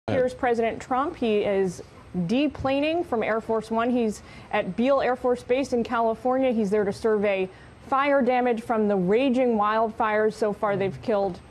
Here's President Trump. He is deplaning from Air Force One. He's at Beale Air Force Base in California. He's there to survey fire damage from the raging wildfires. So far, they've killed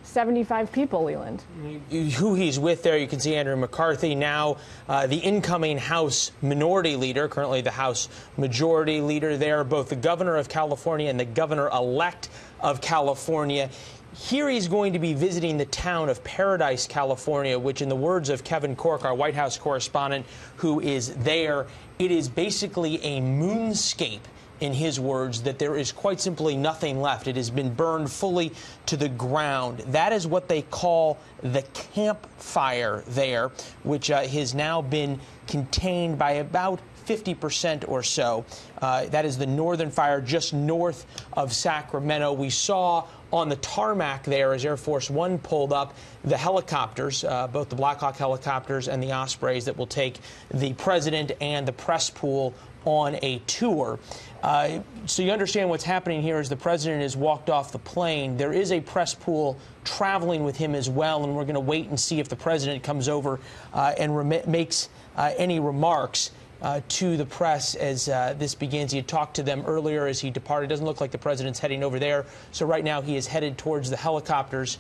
75 people, Leland. Who he's with there, you can see Andrew McCarthy, now the incoming House Minority Leader, currently the House Majority Leader there, both the governor of California and the governor-elect of California. Here he's going to be visiting the town of Paradise, California, which, in the words of Kevin Corke, our White House correspondent who is there, it is basically a moonscape, in his words, that there is quite simply nothing left. It has been burned fully to the ground. That is what they call the campfire there, which has now been contained by about 50% or so. That is the northern fire just north of Sacramento. We saw on the tarmac there, as Air Force One pulled up, the helicopters, both the Black Hawk helicopters and the Ospreys that will take the president and the press pool on a tour. So you understand what's happening here as the president has walked off the plane. There is a press pool traveling with him as well, and we're going to wait and see if the president comes over and makes any remarks to the press as this begins. He had talked to them earlier as he departed. It doesn't look like the president's heading over there. So right now he is headed towards the helicopters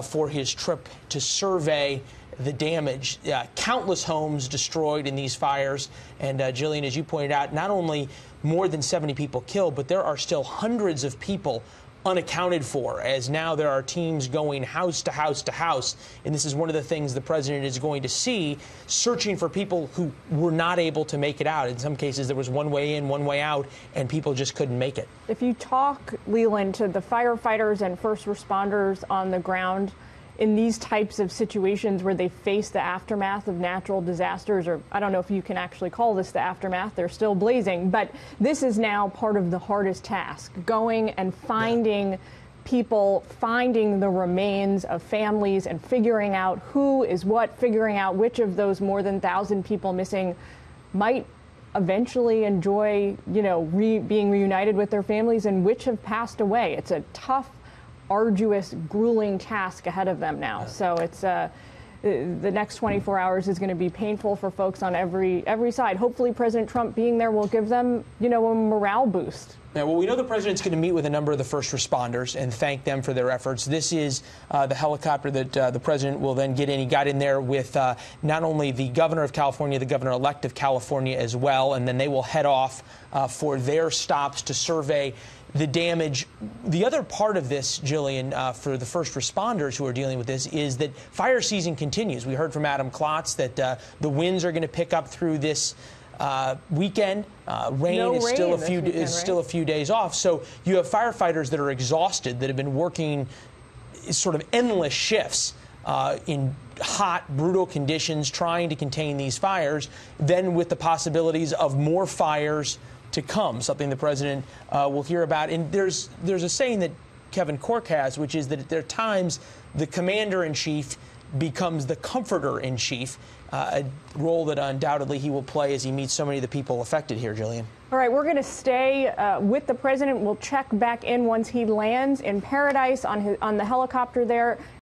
for his trip to survey the damage. Countless homes destroyed in these fires. And Jillian, as you pointed out, not only more than 70 people killed, but there are still hundreds of people unaccounted for, as now there are teams going house to house to house. And this is one of the things the president is going to see, searching for people who were not able to make it out. In some cases, there was one way in, one way out, and people just couldn't make it. If you talk, Leland, to the firefighters and first responders on the ground in these types of situations where they face the aftermath of natural disasters, or I don't know if you can actually call this the aftermath, they're still blazing, but this is now part of the hardest task, going and finding people, finding the remains of families and figuring out who is what, figuring out which of those more than 1,000 people missing might eventually enjoy, being reunited with their families and which have passed away. It's a tough, arduous, grueling task ahead of them now. So it's the next 24 hours is going to be painful for folks on every side. Hopefully President Trump being there will give them, a morale boost. Yeah, well, we know the president's going to meet with a number of the first responders and thank them for their efforts. This is the helicopter that the president will then get in. He got in there with not only the governor of California, the governor-elect of California as well, and then they will head off for their stops to survey the damage. The other part of this, Jillian, for the first responders who are dealing with this, is that fire season continues. We heard from Adam Klotz that the winds are going to pick up through this weekend. Rain is still a few days off. So you have firefighters that are exhausted, that have been working sort of endless shifts in hot, brutal conditions, trying to contain these fires, then with the possibilities of more fires to come, something the president will hear about. And there's a saying that Kevin Corke has, which is that there are times the commander-in-chief becomes the comforter-in-chief, a role that undoubtedly he will play as he meets so many of the people affected here, Jillian. All right, we're going to stay with the president. We'll check back in once he lands in Paradise on the helicopter there.